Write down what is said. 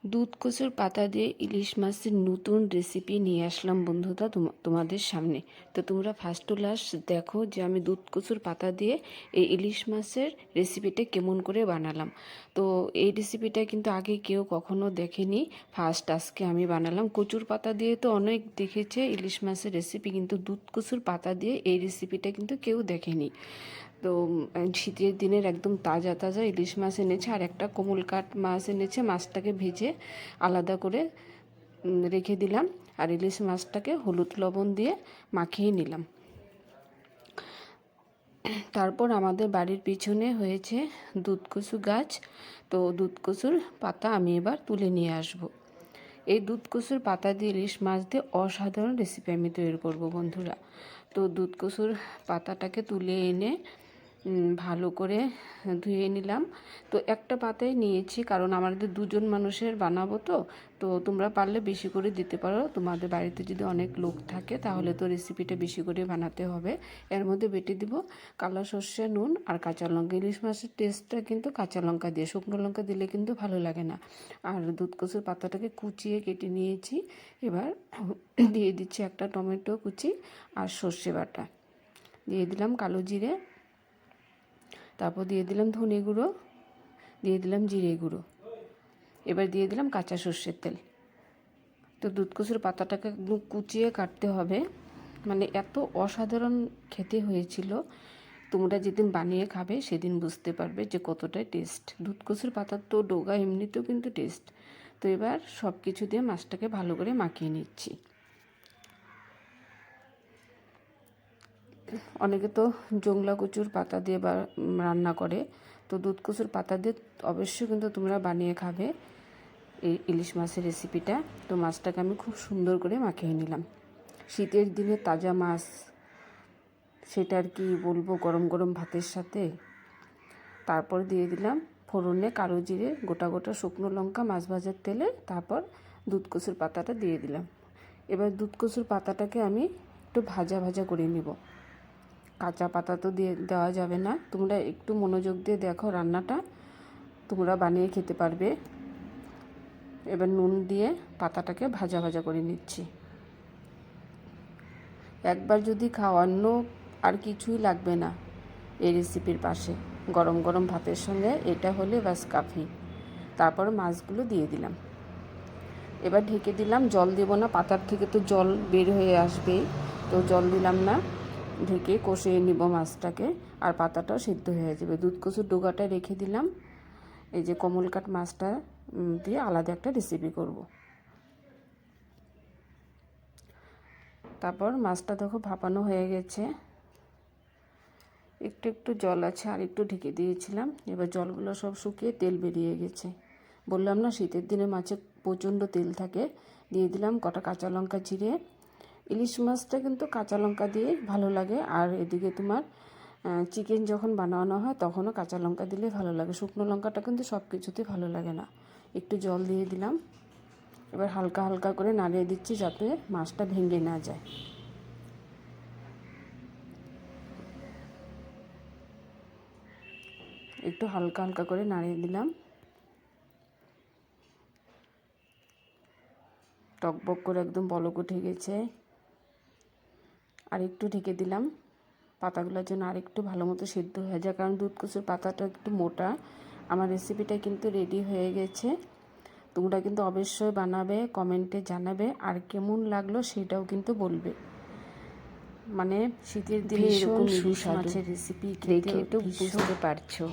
দুধ কচুর পাতা দিয়ে ইলিশ মাছের নতুন রেসিপি নিয়ে আসলাম বন্ধুরা তোমাদের সামনে। তো তোমরা ফার্স্ট টু লাস্ট দেখো যে আমি দুধ কচুর পাতা দিয়ে এই ইলিশ মাছের রেসিপিটা কেমন করে বানালাম। তো এই রেসিপিটা কিন্তু আগে কেউ কখনো দেখেনি, ফার্স্ট আজকে আমি বানালাম। কচুর পাতা দিয়ে তো অনেক দেখেছে ইলিশ মাছের রেসিপি, কিন্তু দুধ কচুর পাতা দিয়ে এই রেসিপিটা কিন্তু কেউ দেখেনি। তো শীতের দিনের একদম তাজা তাজা ইলিশ মাছ এনেছে, আর একটা কোমলকাট মাছ এনেছে। মাছটাকে ভেজে আলাদা করে রেখে দিলাম, আর ইলিশ মাছটাকে হলুদ লবণ দিয়ে মাখিয়ে নিলাম। তারপর আমাদের বাড়ির পিছনে হয়েছে দুধ কচু গাছ। তো দুধ কচুর পাতা আমি এবার তুলে নিয়ে আসব। এই দুধ কচুর পাতা দিয়ে ইলিশ মাছ দিয়ে অসাধারণ রেসিপি আমি তৈরি করব বন্ধুরা। তো দুধ কচুর পাতাটাকে তুলে এনে ভালো করে ধুয়ে নিলাম। তো একটা পাতায় নিয়েছি, কারণ আমাদের দুজন মানুষের বানাবো। তো তো তোমরা পারলে বেশি করে দিতে পারো, তোমাদের বাড়িতে যদি অনেক লোক থাকে তাহলে তো রেসিপিটা বেশি করে বানাতে হবে। এর মধ্যে বেটে দিব কালো সর্ষে, নুন আর কাঁচা লঙ্কা। ইলিশ মাছের টেস্টটা কিন্তু কাঁচা লঙ্কা দিয়ে, শুকনো লঙ্কা দিলে কিন্তু ভালো লাগে না। আর দুধ কচুর পাতাটাকে কুচিয়ে কেটে নিয়েছি। এবার দিয়ে দিচ্ছি একটা টমেটো কুচি আর সর্ষে বাটা, দিয়ে দিলাম কালো জিরে, তারপর দিয়ে দিলাম ধনে গুঁড়ো, দিয়ে দিলাম জিরে গুঁড়ো, এবার দিয়ে দিলাম কাঁচা সর্ষের তেল। তো দুধ কচুর পাতাটাকে একদম কুচিয়ে কাটতে হবে, মানে এত অসাধারণ খেতে হয়েছিল। তোমরা যেদিন বানিয়ে খাবে সেদিন বুঝতে পারবে যে কতটা টেস্ট। দুধ কচুর পাতার তো ডোগা এমনিতেও কিন্তু টেস্ট। তো এবার সব কিছু দিয়ে মাছটাকে ভালো করে মাখিয়ে নিচ্ছি। অনেকে তো জংলা কচুর পাতা দিয়ে রান্না করে, তো দুধ কচুর পাতা দিয়ে অবশ্যই কিন্তু তোমরা বানিয়ে খাবে এই ইলিশ মাছের রেসিপিটা। তো মাছটাকে আমি খুব সুন্দর করে মাখিয়ে নিলাম। শীতের দিনে তাজা মাছ, সেটা আর কি বলবো, গরম গরম ভাতের সাথে। তারপর দিয়ে দিলাম ফোড়নে কালো জিরে, গোটা গোটা শুকনো লঙ্কা, মাছ ভাজার তেলে। তারপর দুধ কচুর পাতাটা দিয়ে দিলাম। এবার দুধ কচুর পাতাটাকে আমি একটু ভাজা ভাজা করে নেব। কাঁচা পাতা তো দেওয়া যাবে না। তোমরা একটু মনোযোগ দিয়ে দেখো রান্নাটা, তোমরা বানিয়ে খেতে পারবে। এবার নুন দিয়ে পাতাটাকে ভাজা ভাজা করে নিচ্ছি। একবার যদি খাও অন্য আর কিছুই লাগবে না এই রেসিপির পাশে। গরম গরম ভাতের সঙ্গে এটা হলে ব্যাস কাফি। তারপর মাছগুলো দিয়ে দিলাম। এবার ঢেকে দিলাম, জল দেব না, পাতার থেকে তো জল বের হয়ে আসবেই, তো জল দিলাম না। ঢেকে কষিয়ে নিব মাছটাকে, আর পাতাটাও সিদ্ধ হয়ে যাবে। দুধ কচুর ডোগাটা রেখে দিলাম। এই যে কমলকাট মাছটা দিয়ে আলাদা একটা রেসিপি করব। তারপর মাছটা দেখো ভাপানো হয়ে গেছে, একটু একটু জল আছে, আর একটু ঢেকে দিয়েছিলাম। এবার জলগুলো সব শুকিয়ে তেল বেরিয়ে গেছে। বললাম না শীতের দিনে মাছে প্রচণ্ড তেল থাকে। দিয়ে দিলাম কটা কাঁচা লঙ্কা চিড়ে। ইলিশ মাছটা কিন্তু কাঁচা লঙ্কা দিয়ে ভালো লাগে। আর এদিকে তোমার চিকেন যখন বানানো হয় তখনও কাঁচা লঙ্কা দিলে ভালো লাগে। শুকনো লঙ্কাটা কিন্তু সব কিছুতেই ভালো লাগে না। একটু জল দিয়ে দিলাম। এবার হালকা হালকা করে নাড়িয়ে দিচ্ছি যাতে মাছটা ভেঙে না যায়। একটু হালকা হালকা করে নাড়িয়ে দিলাম। টকবক করে একদম বলক উঠে গেছে। আর একটু ঢেকে দিলাম পাতাগুলোর জন্য আর একটু ভালো মতো সিদ্ধ হয়ে যায়, কারণ দুধ কচুর পাতাটা একটু মোটা। আমার রেসিপিটা কিন্তু রেডি হয়ে গেছে। তোমরা কিন্তু অবশ্যই বানাবে, কমেন্টে জানাবে, আর কেমন লাগলো সেটাও কিন্তু বলবে। মানে শীতের দিনে এরকম ইলিশ মাছের রেসিপি দেখে তো বুঝতে পারছো।